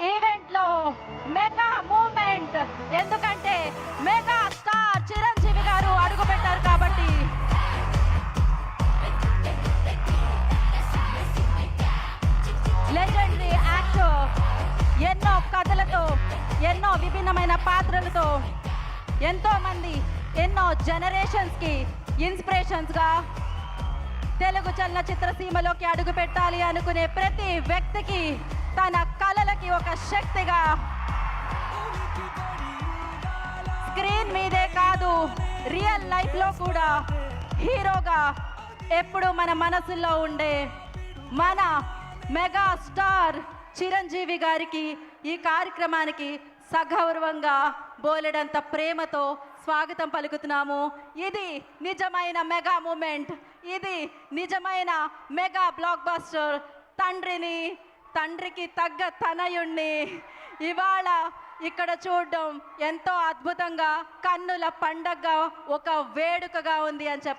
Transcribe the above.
Event లో mega moment, ఎందుకంటే mega star Chiranjeevi గారు అడుగు పెట్టారు కాబట్టి. లెజెండరీ యాక్టర్, ఎన్నో కథలతో, ఎన్నో విభిన్నమైన పాత్రలతో ఎంతో మంది, ఎన్నో జనరేషన్స్ కి ఇన్స్పిరేషన్స్ గా తెలుగు చలనచిత్ర సీమలోకి అడుగు పెట్టాలి అనుకునే ప్రతి వ్యక్తికి తన కళలకి ఒక శక్తిగా, స్క్రీన్ మీదే కాదు రియల్ లైఫ్ లో కూడా హీరోగా ఎప్పుడు మన మనసులో ఉండే మన మెగా స్టార్ చిరంజీవి గారికి ఈ కార్యక్రమానికి సగౌరవంగా బోలెడంత ప్రేమతో స్వాగతం పలుకుతున్నాము. ఇది నిజమైన మెగా మూమెంట్, ఇది నిజమైన మెగా బ్లాక్ బస్టర్. తండ్రికి తగ్గ తనయుణ్ణి ఇవాళ ఇక్కడ చూడడం ఎంతో అద్భుతంగా, కన్నుల పండగగా, ఒక వేడుకగా ఉంది అని